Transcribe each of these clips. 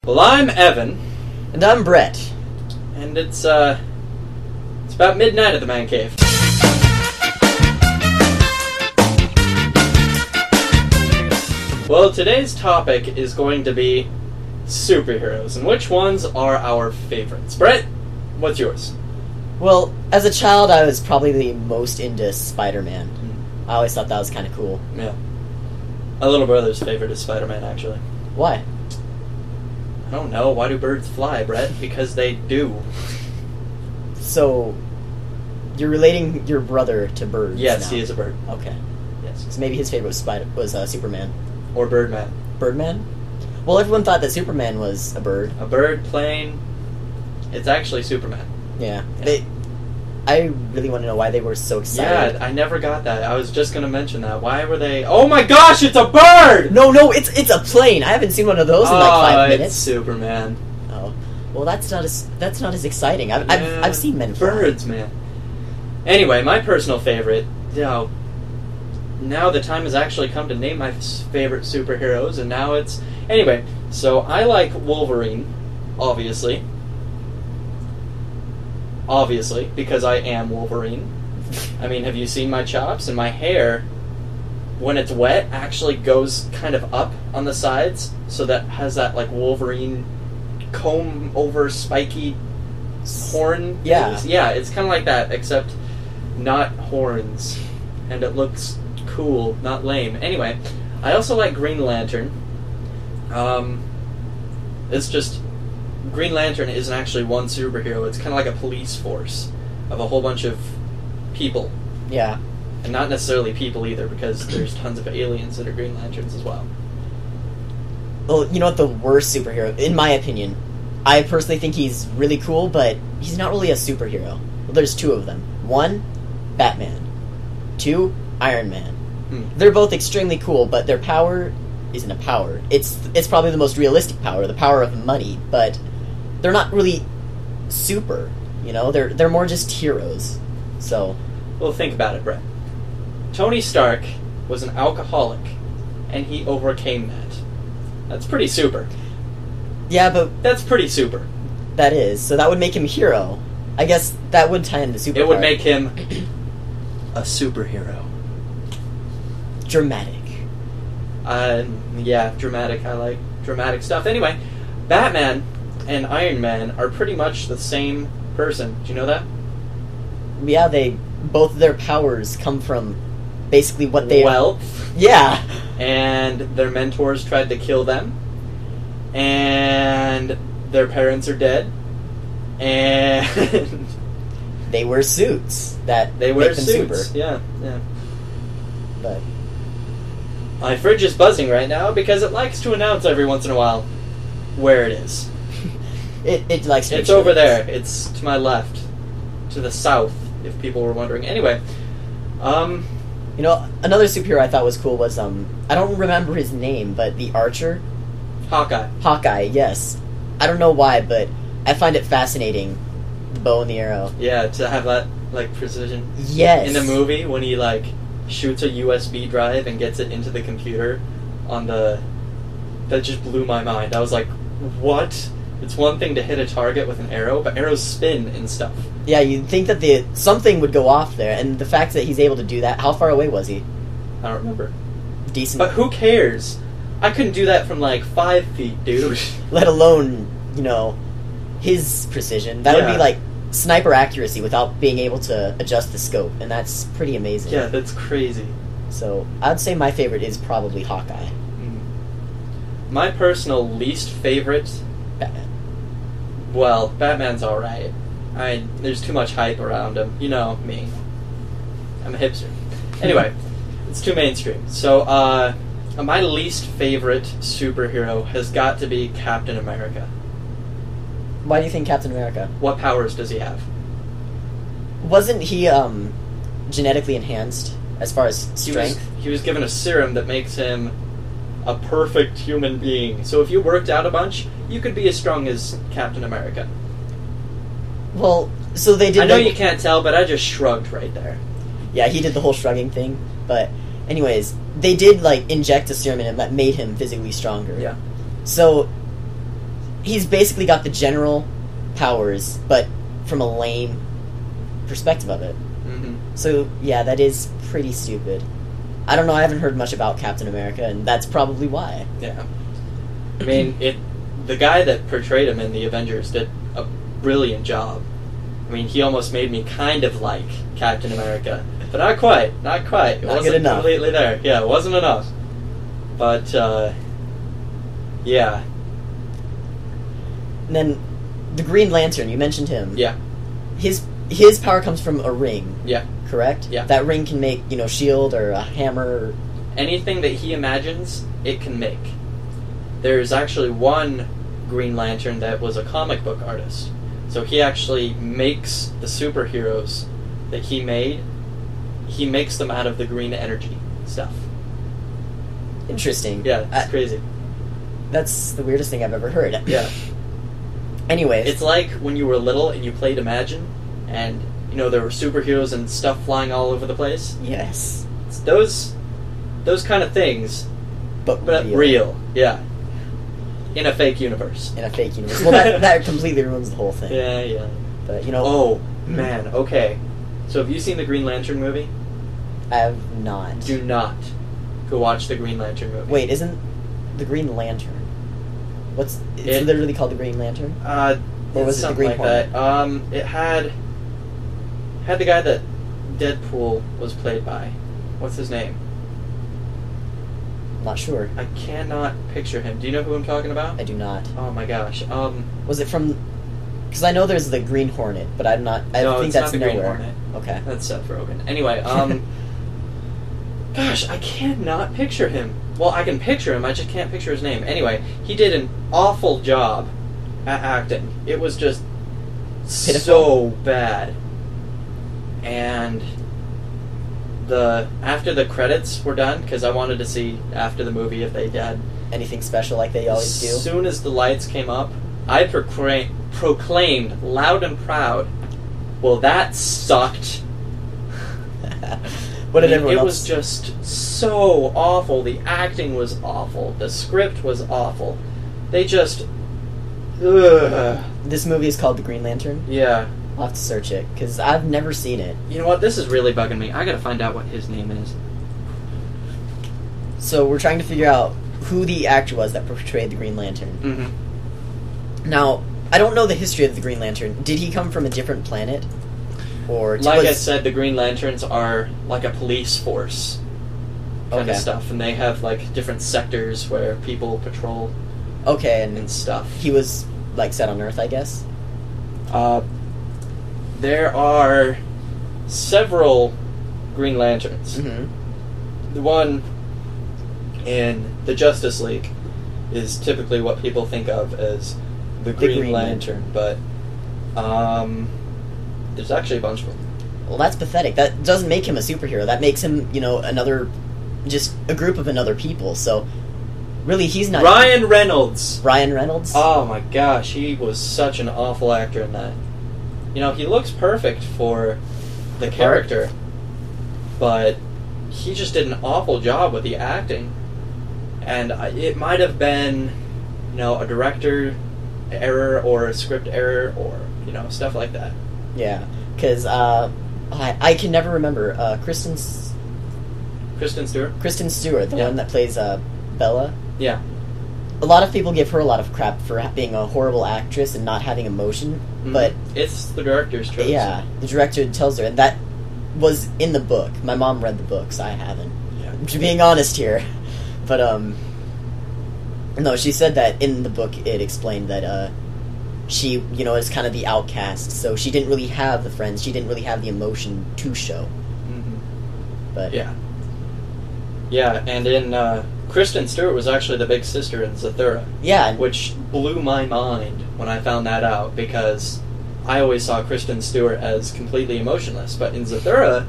Well, I'm Evan. And I'm Brett. And it's about midnight at the man cave. Well, today's topic is going to be superheroes, and which ones are our favorites. Brett, what's yours? Well, as a child, I was probably the most into Spider-Man. I always thought that was kind of cool. Yeah. My little brother's favorite is Spider-Man, actually. Why? I don't know. Why do birds fly, Brett? Because they do. So, you're relating your brother to birds Yes, now. he is a bird. Okay. Yes. So maybe his favorite was Superman. Or Birdman. Birdman? Well, everyone thought that Superman was a bird. A bird, plane. It's actually Superman. Yeah. I really want to know why they were so excited. Yeah, I never got that. I was just going to mention that. Why were they... Oh my gosh, it's a bird! No, it's a plane. I haven't seen one of those in like 5 minutes. It's Superman. Oh. Well, that's not as exciting. I've seen men fly. Birds, man. Anyway, my personal favorite, now the time has actually come to name my favorite superheroes, and now it's... Anyway, so I like Wolverine, obviously. Obviously, because I am Wolverine. I mean, have you seen my chops? And my hair, when it's wet, actually goes kind of up on the sides, so that has that, like, Wolverine comb-over spiky horn. Yeah. Things. Yeah, it's kind of like that, except not horns. And it looks cool, not lame. Anyway, I also like Green Lantern. It's just... Green Lantern isn't actually one superhero. It's kind of like a police force of a whole bunch of people. Yeah. And not necessarily people either, because there's tons of aliens that are Green Lanterns as well. Well, you know what the worst superhero, in my opinion, I personally think he's really cool, but he's not really a superhero. Well, there's two of them. One, Batman. Two, Iron Man. They're both extremely cool, but their power isn't a power. It's probably the most realistic power, the power of money, but they're not really super, you know? They're more just heroes. So, well, think about it, Brett. Tony Stark was an alcoholic, and he overcame that. That's pretty super. yeah, but That's pretty super. that is. So that would make him a hero. I guess that would tie into super. It would make him a superhero. dramatic. Yeah, dramatic. I like dramatic stuff. Anyway, Batman and Iron Man are pretty much the same person. Do you know that? Yeah, both of their powers come from basically what they... Wealth. Yeah. And their mentors tried to kill them. And their parents are dead. And... They wear suits that They wear make them suits. super. Yeah. But My fridge is buzzing right now because it likes to announce every once in a while where it is. it likes to make It's sure over it's- there. It's to my left. To the south, if people were wondering. Anyway, You know, another superhero I thought was cool was, I don't remember his name, but the Archer? Hawkeye. Hawkeye, yes. I don't know why, but I find it fascinating, the bow and the arrow. Yeah, to have that, like, precision. Yes. In the movie, when he, like, shoots a USB drive and gets it into the computer on the... That just blew my mind. I was like, what? It's one thing to hit a target with an arrow, but arrows spin and stuff. Yeah, you'd think that something would go off there, and the fact that he's able to do that, how far away was he? I don't remember. Decent. But who cares? I couldn't do that from, like, 5 feet, dude. Let alone, you know, his precision. That would Yeah. be like sniper accuracy without being able to adjust the scope, and that's pretty amazing. Yeah, that's crazy. So, I'd say my favorite is probably Hawkeye. My personal least favorite... Batman. Well, Batman's alright. There's too much hype around him. You know me. I'm a hipster. Anyway, it's too mainstream. So, my least favorite superhero has got to be Captain America. Why do you think Captain America? What powers does he have? Wasn't he, genetically enhanced as far as strength? He was given a serum that makes him a perfect human being. So if you worked out a bunch, you could be as strong as Captain America. Well, so they did... I know you can't tell, but I just shrugged right there. Yeah, he did the whole shrugging thing, but anyways, they did, like, inject a serum in him that made him physically stronger. Yeah. So, he's basically got the general powers, but from a lame perspective of it. Mm-hmm. So, yeah, that is pretty stupid. I don't know, I haven't heard much about Captain America, and that's probably why. Yeah. I mean, the guy that portrayed him in the Avengers did a brilliant job. I mean, he almost made me kind of like Captain America. But not quite. It Not wasn't good enough. completely there. Yeah, it wasn't enough. But, yeah. And then, the Green Lantern, you mentioned him. Yeah. His power comes from a ring, Yeah. correct? Yeah. That ring can make, shield or a hammer. Anything that he imagines, it can make. There's actually one Green Lantern that was a comic book artist. So he actually makes the superheroes that he made, he makes them out of the green energy stuff. Interesting. Yeah, it's crazy. That's the weirdest thing I've ever heard. Yeah. Anyways. It's like when you were little and you played Imagine, and, there were superheroes and stuff flying all over the place. Yes. It's those kind of things, But real. Yeah. In a fake universe. In a fake universe. Well, that completely ruins the whole thing. Yeah. But, Oh, man, okay. So have you seen the Green Lantern movie? I have not. Do not go watch the Green Lantern movie. Wait, isn't the Green Lantern... It's literally called the Green Lantern? Or was it the Green Hornet? That. It had the guy that Deadpool was played by. What's his name? Not sure. I cannot picture him. Do you know who I'm talking about? I do not. Oh my gosh. Was it from... Because I know there's the Green Hornet, but I'm not... I no, think it's that's not the nowhere. Green Hornet. Okay. That's Seth Rogen. Anyway, gosh, I cannot picture him. Well, I can picture him, I just can't picture his name. Anyway, he did an awful job at acting. It was just Pitiful. so bad. And after the credits were done, because I wanted to see after the movie if they had Anything special like they always do? as soon as the lights came up, I proclaimed loud and proud, well, that sucked. What did everyone It else... was just so awful. The acting was awful. The script was awful. They just... Ugh. This movie is called The Green Lantern? Yeah. I'll have to search it, because I've never seen it. You know what? This is really bugging me. I gotta find out what his name is. So we're trying to figure out who the actor was that portrayed the Green Lantern. Mm-hmm. Now, I don't know the history of the Green Lantern. Did he come from a different planet? Or Like I said, the Green Lanterns are like a police force kind of Okay. stuff, and they have like different sectors where people patrol Okay, and and stuff. he was, like, set on Earth, I guess? There are several Green Lanterns. Mm-hmm. The one in the Justice League is typically what people think of as the Green Lantern, but there's actually a bunch of them. Well, that's pathetic. That doesn't make him a superhero. That makes him, just a group of another people. So, really, he's not... Ryan Reynolds! Ryan Reynolds? Oh my gosh, he was such an awful actor in that. He looks perfect for the character, but he just did an awful job with the acting. And it might have been, a director error or a script error or, stuff like that. Yeah, because I can never remember. Kristen Kristen Stewart? the Yeah. one that plays Bella. Yeah. A lot of people give her a lot of crap for being a horrible actress and not having emotion, but it's the director's choice. yeah, the director tells her, and that was in the book. My mom read the books, I haven't. Yeah. I'm being honest here, but no, she said that in the book it explained that she, is kind of the outcast, so she didn't really have the friends, she didn't really have the emotion to show. Mm-hmm. But Yeah. Yeah, and in Kristen Stewart was actually the big sister in Zathura. yeah, and Which blew my mind when I found that out, because I always saw Kristen Stewart as completely emotionless, but in Zathura,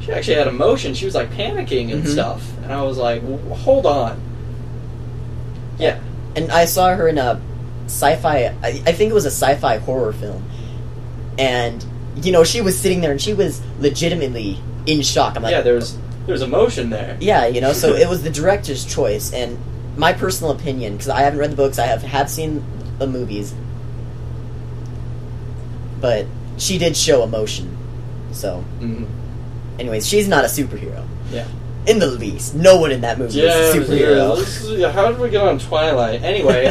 she actually had emotion. She was like panicking and Mhm. stuff, and I was like, hold on. Yeah. and I saw her in a sci-fi, I think it was a sci-fi horror film, and, she was sitting there and she was legitimately in shock. I'm like, Yeah, there's emotion there. yeah, so it was the director's choice, and my personal opinion, because I haven't read the books, I have seen the movies, but she did show emotion. So, anyways, she's not a superhero. Yeah. In the least, no one in that movie is a superhero. Yeah. How did we get on Twilight? Anyway,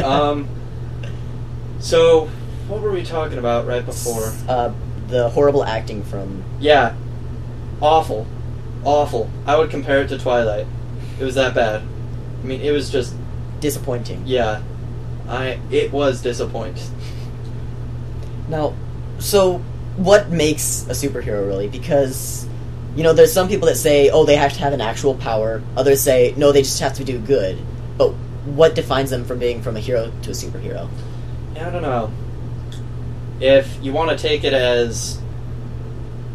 so what were we talking about right before? The horrible acting from... Yeah. Awful. I would compare it to Twilight. It was that bad. I mean, it was just... disappointing. Yeah. It was disappointing. Now, so what makes a superhero, really? Because, you know, there's some people that say, oh, they have to have an actual power. Others say, no, they just have to do good. But what defines them from being from a hero to a superhero? Yeah, I don't know. If you want to take it as,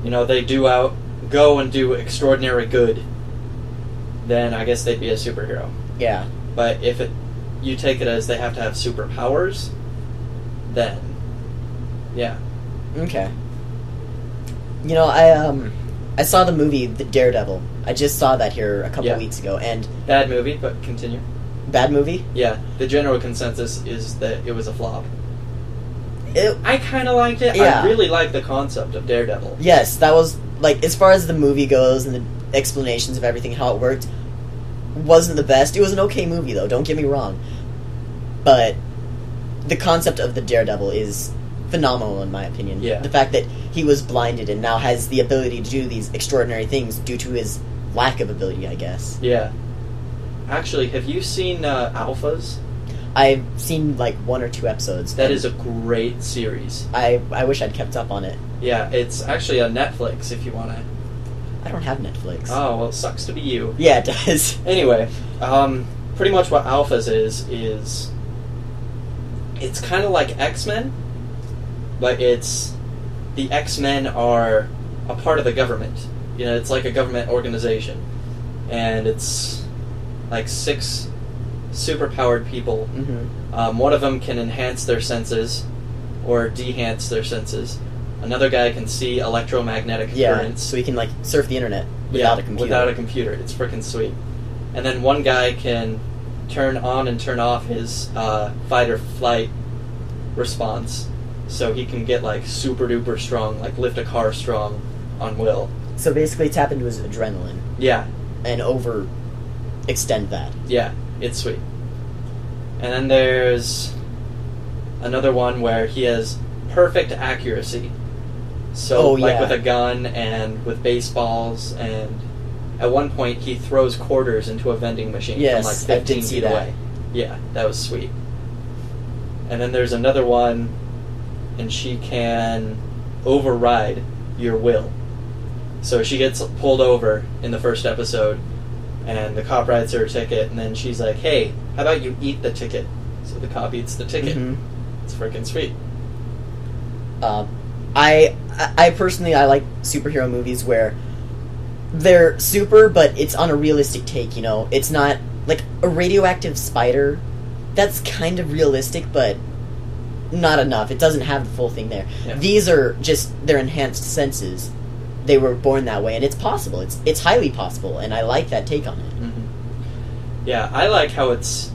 you know, they go and do extraordinary good, then I guess they'd be a superhero. Yeah. But if you take it as they have to have superpowers, then, yeah. Okay. You know, I saw the movie The Daredevil. I just saw that here a couple weeks ago, and... Bad movie, but continue. Bad movie? Yeah, the general consensus is that it was a flop. It, I kind of liked it. Yeah. I really liked the concept of Daredevil. Yes, that was, like, as far as the movie goes and the explanations of everything, how it worked, wasn't the best. It was an okay movie, though, don't get me wrong. But the concept of the Daredevil is phenomenal, in my opinion. Yeah. The fact that he was blinded and now has the ability to do these extraordinary things due to his lack of ability, I guess. Yeah. Actually, have you seen Alphas? I've seen, like, 1 or 2 episodes. That is a great series. I wish I'd kept up on it. Yeah, it's actually on Netflix if you want to. I don't have Netflix. Oh, well, it sucks to be you. Yeah, it does. Anyway, pretty much what Alphas is it's kind of like X-Men, but the X-Men are a part of the government. You know, it's like a government organization. And it's like 6 superpowered people. Mm-hmm. One of them can enhance their senses or dehance their senses. Another guy can see electromagnetic currents. So he can, like, surf the internet without a computer. Without a computer. It's freaking sweet. And then one guy can turn on and turn off his fight or flight response, so he can get, like, super duper strong, like lift a car strong on will. So basically tap into his adrenaline. Yeah. And extend that. Yeah, it's sweet. And then there's another one where he has perfect accuracy. So, with a gun and with baseballs, and at one point he throws quarters into a vending machine from like 15 feet away. Yeah, that was sweet. And then there's another one, and she can override your will. So she gets pulled over in the first episode, and the cop writes her a ticket, and then she's like, hey, how about you eat the ticket? So the cop eats the ticket. Mm-hmm. It's freaking sweet. I personally, I like superhero movies where they're super, but it's on a realistic take, you know? It's not, like, a radioactive spider. That's kind of realistic, but not enough. It doesn't have the full thing there. Yeah. These are just their enhanced senses. They were born that way, and it's possible. It's highly possible, and I like that take on it. Mm-hmm. Yeah, I like how it's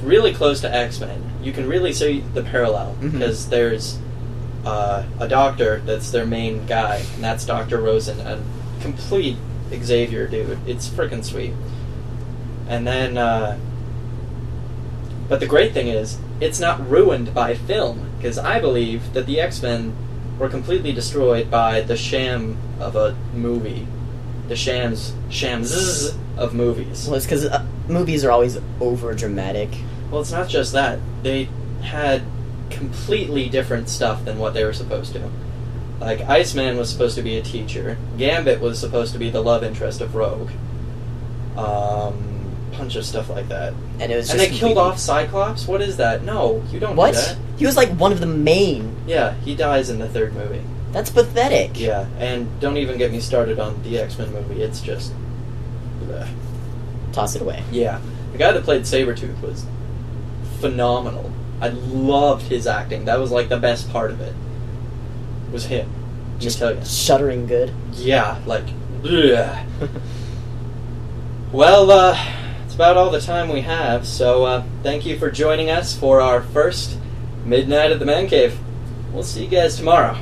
really close to X-Men. You can really see the parallel, because there's a doctor that's their main guy, and that's Dr. Rosen, a complete Xavier dude. It's freaking sweet. And then, but the great thing is, it's not ruined by film, because I believe that the X-Men were completely destroyed by the sham of a movie. The shams of movies. Well, it's because movies are always over-dramatic. Well, it's not just that. They had completely different stuff than what they were supposed to. Like, Iceman was supposed to be a teacher. Gambit was supposed to be the love interest of Rogue. Bunch of stuff like that. And it was just they killed off Cyclops? What is that? No, you don't do that. He was like one of the main... Yeah, he dies in the 3rd movie. That's pathetic. Yeah, and don't even get me started on the X-Men movie. It's just... bleh. Toss it away. Yeah. The guy that played Sabretooth was phenomenal. I loved his acting. That was like the best part of it. Was him. Just shuddering good. Yeah, like... bleh. Well, that's about all the time we have, so thank you for joining us for our first Midnight at the Man Cave. We'll see you guys tomorrow.